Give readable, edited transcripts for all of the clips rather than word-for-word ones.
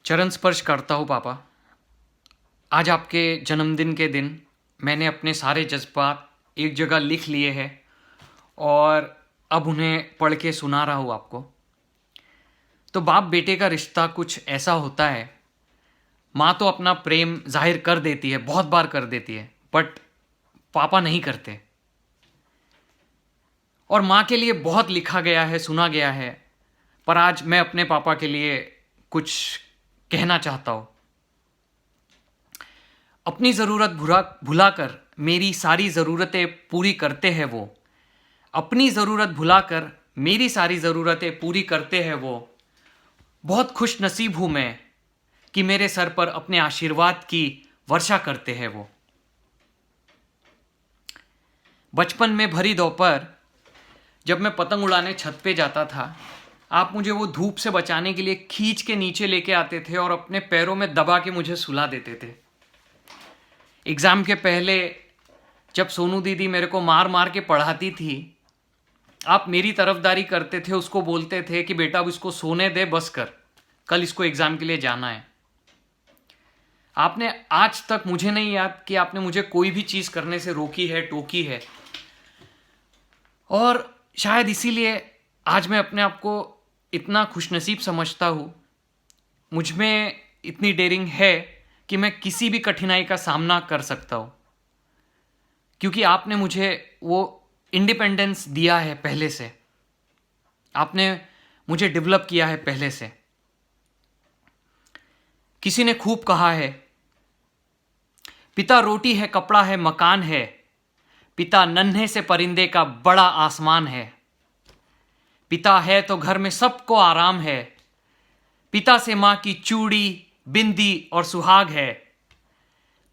चरण स्पर्श करता हूँ पापा। आज आपके जन्मदिन के दिन मैंने अपने सारे जज्बात एक जगह लिख लिए हैं और अब उन्हें पढ़ के सुना रहा हूँ आपको। तो बाप बेटे का रिश्ता कुछ ऐसा होता है। माँ तो अपना प्रेम जाहिर कर देती है, बहुत बार कर देती है, बट पापा नहीं करते। और माँ के लिए बहुत लिखा गया है, सुना गया है, पर आज मैं अपने पापा के लिए कुछ कहना चाहता हूँ। अपनी ज़रूरत भुलाकर मेरी सारी ज़रूरतें पूरी करते हैं वो। अपनी ज़रूरत भुलाकर मेरी सारी ज़रूरतें पूरी करते हैं वो। बहुत खुश नसीब हूँ मैं कि मेरे सर पर अपने आशीर्वाद की वर्षा करते हैं वो। बचपन में भरी दोपहर जब मैं पतंग उड़ाने छत पे जाता था, आप मुझे वो धूप से बचाने के लिए खींच के नीचे लेके आते थे और अपने पैरों में दबा के मुझे सुला देते थे। एग्ज़ाम के पहले जब सोनू दीदी मेरे को मार मार के पढ़ाती थी, आप मेरी तरफदारी करते थे, उसको बोलते थे कि बेटा अब इसको सोने दे, बस कर, कल इसको एग्ज़ाम के लिए जाना है। आपने आज तक मुझे नहीं याद कि आपने मुझे कोई भी चीज़ करने से रोकी है, टोकी है। और शायद इसीलिए आज मैं अपने आप को इतना खुशनसीब समझता हूँ। मुझ में इतनी डेयरिंग है कि मैं किसी भी कठिनाई का सामना कर सकता हूँ, क्योंकि आपने मुझे वो इंडिपेंडेंस दिया है पहले से। आपने मुझे डेवलप किया है पहले से। किसी ने खूब कहा है, पिता रोटी है, कपड़ा है, मकान है, पिता नन्हे से परिंदे का बड़ा आसमान है। पिता है तो घर में सबको आराम है। पिता से माँ की चूड़ी, बिंदी और सुहाग है।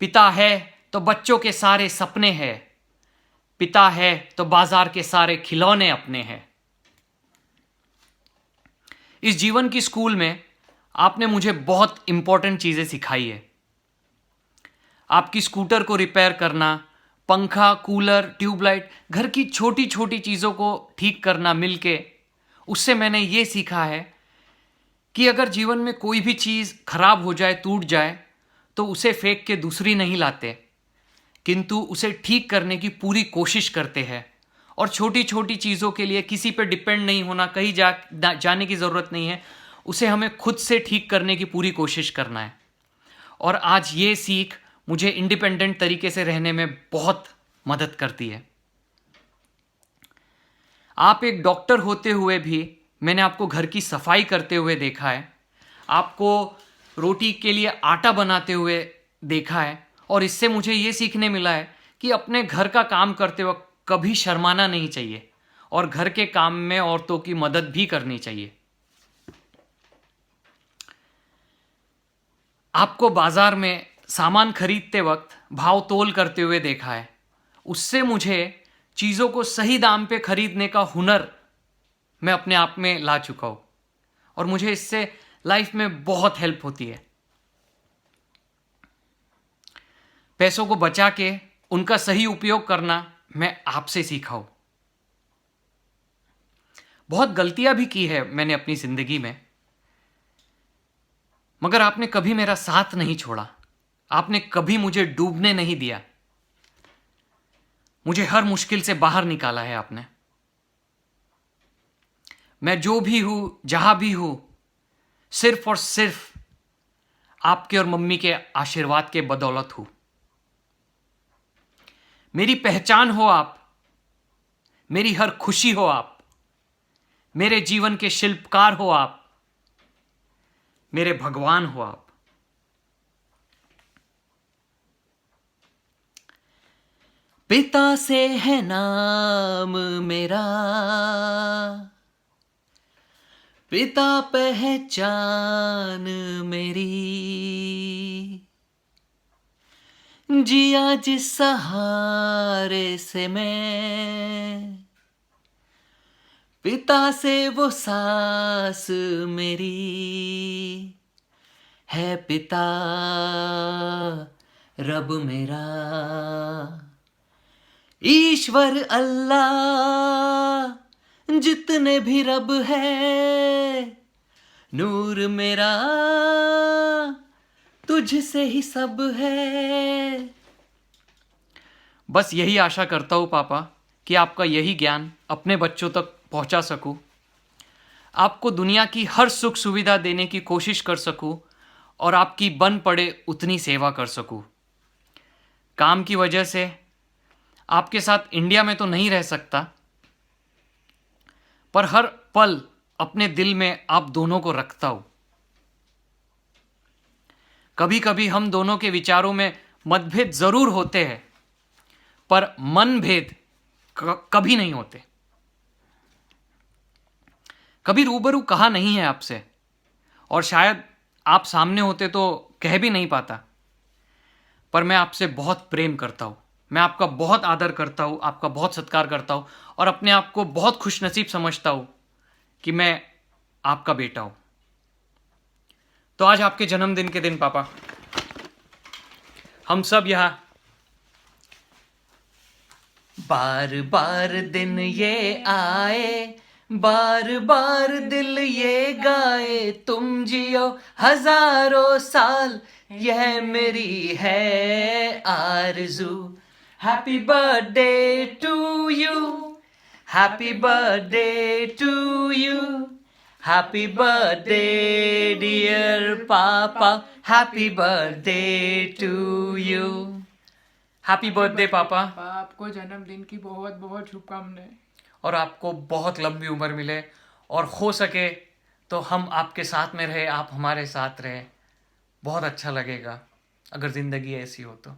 पिता है तो बच्चों के सारे सपने हैं। पिता है तो बाजार के सारे खिलौने अपने हैं। इस जीवन की स्कूल में आपने मुझे बहुत इंपॉर्टेंट चीज़ें सिखाई है। आपकी स्कूटर को रिपेयर करना, पंखा, कूलर, ट्यूबलाइट, घर की छोटी छोटी चीज़ों को ठीक करना मिलके, उससे मैंने ये सीखा है कि अगर जीवन में कोई भी चीज़ खराब हो जाए, टूट जाए, तो उसे फेंक के दूसरी नहीं लाते, किंतु उसे ठीक करने की पूरी कोशिश करते हैं। और छोटी छोटी चीज़ों के लिए किसी पे डिपेंड नहीं होना, कहीं जाने की ज़रूरत नहीं है, उसे हमें खुद से ठीक करने की पूरी कोशिश करना है। और आज ये सीख मुझे इंडिपेंडेंट तरीके से रहने में बहुत मदद करती है। आप एक डॉक्टर होते हुए भी मैंने आपको घर की सफाई करते हुए देखा है, आपको रोटी के लिए आटा बनाते हुए देखा है, और इससे मुझे ये सीखने मिला है कि अपने घर का काम करते वक्त कभी शर्माना नहीं चाहिए और घर के काम में औरतों की मदद भी करनी चाहिए। आपको बाजार में सामान खरीदते वक्त भाव तोल करते हुए देखा है, उससे मुझे चीज़ों को सही दाम पे खरीदने का हुनर मैं अपने आप में ला चुका हूँ, और मुझे इससे लाइफ में बहुत हेल्प होती है। पैसों को बचा के उनका सही उपयोग करना मैं आपसे सीखा हूँ। बहुत गलतियां भी की है मैंने अपनी ज़िंदगी में, मगर आपने कभी मेरा साथ नहीं छोड़ा। आपने कभी मुझे डूबने नहीं दिया। मुझे हर मुश्किल से बाहर निकाला है आपने। मैं जो भी हूं, जहां भी हूं, सिर्फ और सिर्फ आपके और मम्मी के आशीर्वाद के बदौलत हूं। मेरी पहचान हो आप, मेरी हर खुशी हो आप, मेरे जीवन के शिल्पकार हो आप, मेरे भगवान हो आप। पिता से है नाम मेरा, पिता पहचान मेरी, जिया जिस सहारे से मैं, पिता से वो सांस मेरी, है पिता रब मेरा, ईश्वर अल्लाह जितने भी रब है, नूर मेरा तुझसे ही सब है। बस यही आशा करता हूँ पापा कि आपका यही ज्ञान अपने बच्चों तक पहुँचा सकूँ, आपको दुनिया की हर सुख सुविधा देने की कोशिश कर सकूँ और आपकी बन पड़े उतनी सेवा कर सकूँ। काम की वजह से आपके साथ इंडिया में तो नहीं रह सकता, पर हर पल अपने दिल में आप दोनों को रखता हूँ। कभी कभी हम दोनों के विचारों में मतभेद जरूर होते हैं, पर मन भेद कभी नहीं होते। कभी रूबरू कहा नहीं है आपसे, और शायद आप सामने होते तो कह भी नहीं पाता, पर मैं आपसे बहुत प्रेम करता हूँ, मैं आपका बहुत आदर करता हूँ, आपका बहुत सत्कार करता हूँ और अपने आप को बहुत खुशनसीब समझता हूँ कि मैं आपका बेटा हूँ। तो आज आपके जन्मदिन के दिन पापा, हम सब यहाँ बार बार दिन ये आए, बार बार दिल ये गाए, तुम जियो हजारों साल, यह मेरी है आरज़ू। Happy birthday to you, happy birthday to you, happy birthday dear papa, happy birthday to you. Happy birthday papa. आपको जन्मदिन की बहुत बहुत शुभकामनाएं। और आपको बहुत लंबी उम्र मिले, और हो सके तो हम आपके साथ में रहे, आप हमारे साथ रहे। बहुत अच्छा लगेगा अगर ज़िंदगी ऐसी हो तो।